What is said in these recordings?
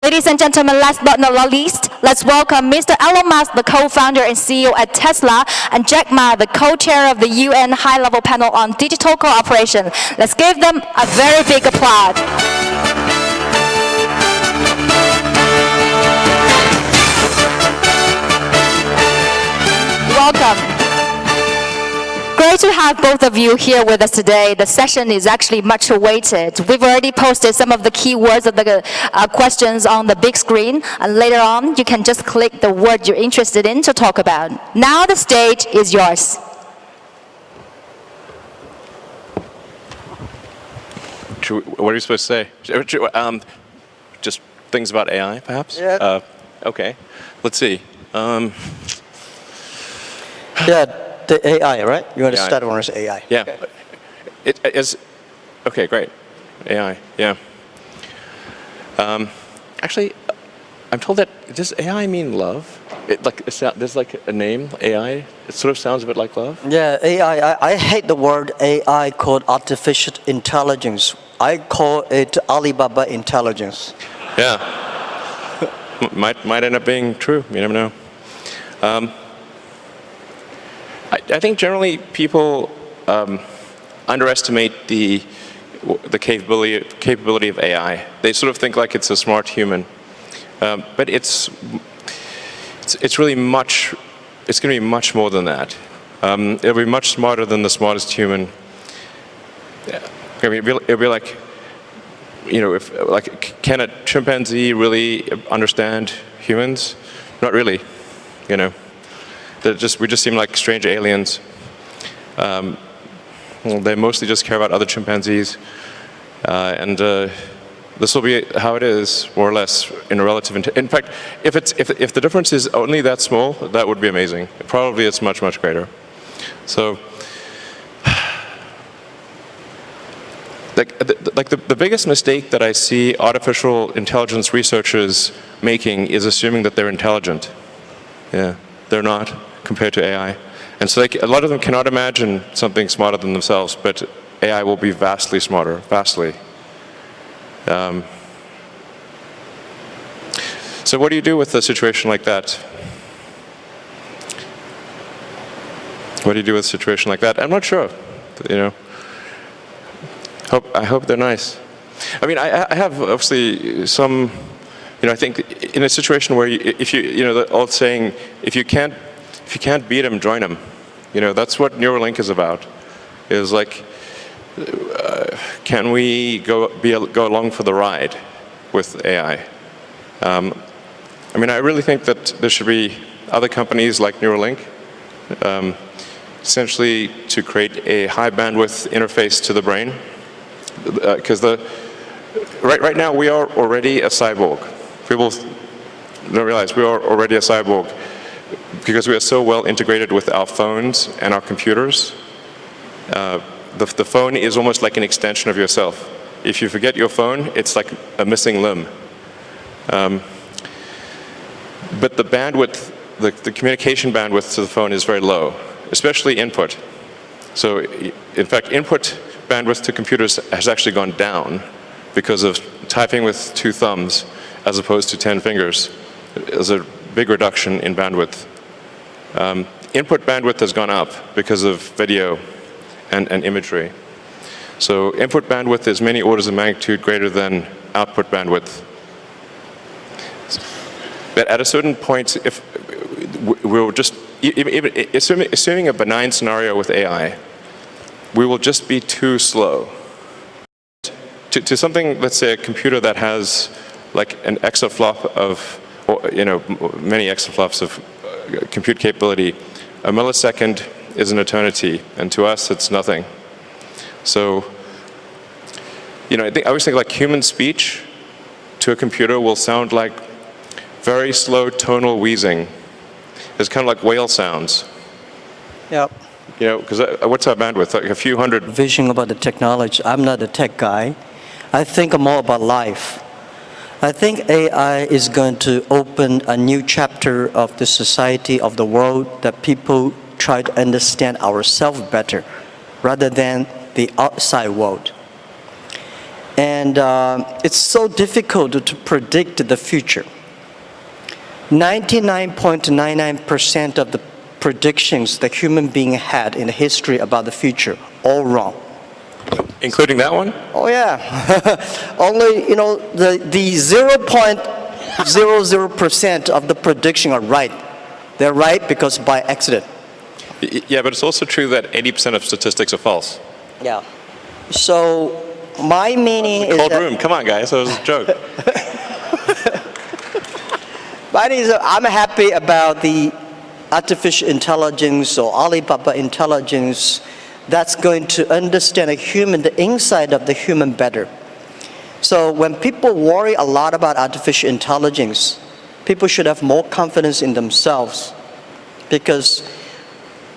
Ladies and gentlemen, last but not least, let's welcome Mr. Elon Musk, the co-founder and CEO at Tesla, and Jackma, the co-chair of the UN High-Level Panel on Digital Cooperation. Let's give them a very big applause. Welcome. Great to have both of you here with us today. The session is actually much awaited. We've already posted some of the keywords of the questions on the big screen, and later on you can just click the word you're interested in to talk about. Now the stage is yours. What are you supposed to say? Just things about AI, perhaps? Yeah. Okay. Let's see. Yeah, the AI, right? You want to AI. start on AI? Yeah. Okay. It is. Okay, great. AI. Yeah. Actually, I'm told that does AI mean love? There's like a name AI. It sort of sounds a bit like love. Yeah, AI. I hate the word AI called artificial intelligence. I call it Alibaba intelligence. Yeah. might end up being true. You never know. I think generally people underestimate the capability of AI. They sort of think like it's a smart human, but it's really much. It's going to be much more than that. It'll be much smarter than the smartest human. I mean, it'll be like, can a chimpanzee really understand humans? Not really, we just seem like strange aliens. They mostly just care about other chimpanzees, and this will be how it is, more or less, in a relative. In fact, if the difference is only that small, that would be amazing. Probably it's much greater. So, the biggest mistake that I see artificial intelligence researchers making is assuming that they're intelligent. Yeah, they're not compared to AI. And so a lot of them cannot imagine something smarter than themselves, but AI will be vastly smarter, vastly. So what do you do with a situation like that? What do you do with a situation like that? I'm not sure, I hope they're nice. I mean, I have obviously some, I think in a situation where the old saying, if you can't beat them, join them. That's what Neuralink is about. Is like, can we go along for the ride with AI? I mean, I really think that there should be other companies like Neuralink, essentially to create a high bandwidth interface to the brain. Because right now we are already a cyborg. People don't realize we are already a cyborg because we are so well integrated with our phones and our computers. The phone is almost like an extension of yourself. If you forget your phone, it's like a missing limb. But the bandwidth, the communication bandwidth to the phone is very low, especially input. So, in fact, input bandwidth to computers has actually gone down because of typing with 2 thumbs as opposed to 10 fingers. There's a big reduction in bandwidth. Input bandwidth has gone up because of video and imagery. So input bandwidth is many orders of magnitude greater than output bandwidth. But at a certain point, if we'll just, assuming a benign scenario with AI, we will just be too slow. To something, let's say a computer that has like an exaflop of, many exaflops of compute capability, a millisecond is an eternity, and to us it's nothing. So, I always think like human speech to a computer will sound like very slow tonal wheezing. It's kind of like whale sounds. Yep. Because what's our bandwidth? Like a few hundred. Vision about the technology. I'm not a tech guy. I think more about life. I think AI is going to open a new chapter of the society, of the world, that people try to understand ourselves better rather than the outside world. And it's so difficult to predict the future. 99.99% of the predictions that human being had in the history about the future, all wrong. Including that one? Oh yeah, only the 0.00% of the prediction are right. They're right because by accident. Yeah, but it's also true that 80% of statistics are false. Yeah. So my meaning is Cold that, room, come on guys, that was a joke. my meaning is that I'm happy about the artificial intelligence or Alibaba intelligence that's going to understand the inside of the human better. So when people worry a lot about artificial intelligence, people should have more confidence in themselves, because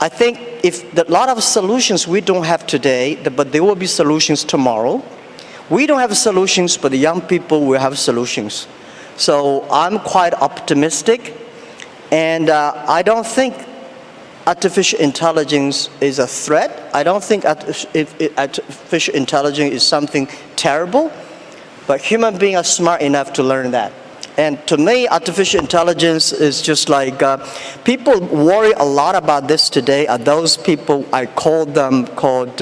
I think if a lot of solutions we don't have today, but there will be solutions tomorrow. We don't have solutions, but the young people will have solutions. So I'm quite optimistic, and I don't think artificial intelligence is a threat. I don't think artificial intelligence is something terrible, but human beings are smart enough to learn that. And to me, artificial intelligence is just like, people worry a lot about this today are those people, I call them called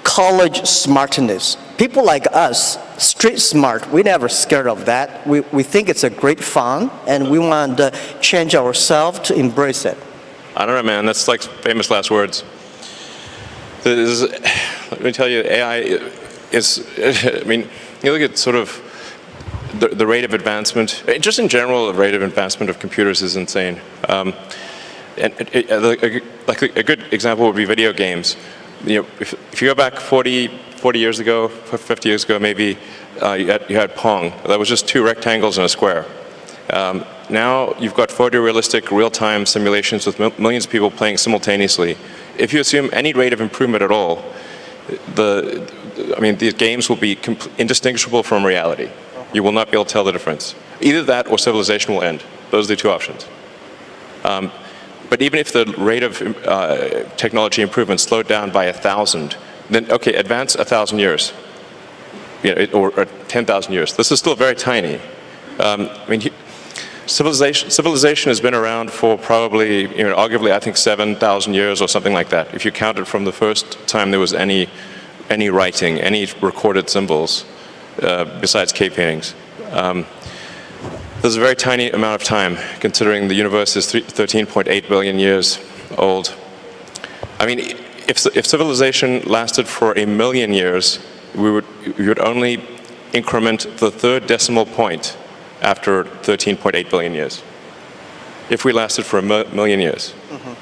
college smartness. People like us, street smart, we never scared of that. We think it's a great fun, and we want to change ourselves to embrace it. I don't know, man, that's like famous last words. Let me tell you, AI is, I mean, you look at sort of the rate of advancement, just in general, the rate of advancement of computers is insane. And like a good example would be video games. If you go back 40 years ago, 50 years ago maybe, you had Pong. That was just two rectangles and a square. Now you've got photorealistic real-time simulations with millions of people playing simultaneously. If you assume any rate of improvement at all, these games will be indistinguishable from reality. You will not be able to tell the difference. Either that or civilization will end. Those are the two options. But even if the rate of technology improvement slowed down by 1,000, then okay, advance 1,000 years, or 10,000 years. This is still very tiny. Civilization has been around for probably, arguably, I think 7,000 years or something like that. If you count it from the first time there was any writing, any recorded symbols, besides cave paintings. There's a very tiny amount of time, considering the universe is 13.8 billion years old. I mean, if civilization lasted for 1 million years, we would only increment the third decimal point after 13.8 billion years, if we lasted for 1 million years. Mm-hmm.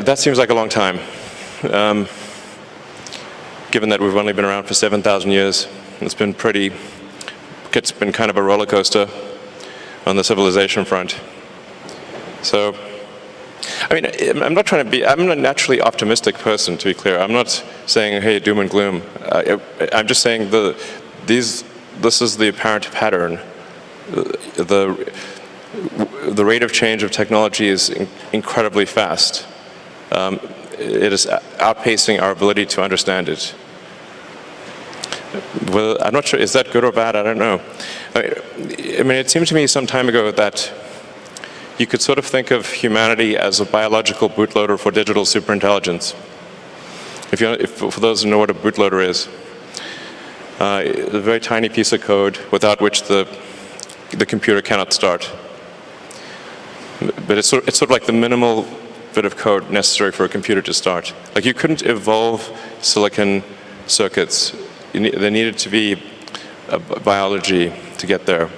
That seems like a long time, given that we've only been around for 7,000 years. It's been kind of a roller coaster on the civilization front. So, I mean, I'm a naturally optimistic person, to be clear. I'm not saying, hey, doom and gloom. I'm just saying this is the apparent pattern. The rate of change of technology is incredibly fast. It is outpacing our ability to understand it. Well, I'm not sure, is that good or bad? I don't know. I mean, it seemed to me some time ago that you could sort of think of humanity as a biological bootloader for digital superintelligence. For those who know what a bootloader is, a very tiny piece of code without which the computer cannot start. But it's sort of like the minimal bit of code necessary for a computer to start. Like, you couldn't evolve silicon circuits. There needed to be biology to get there.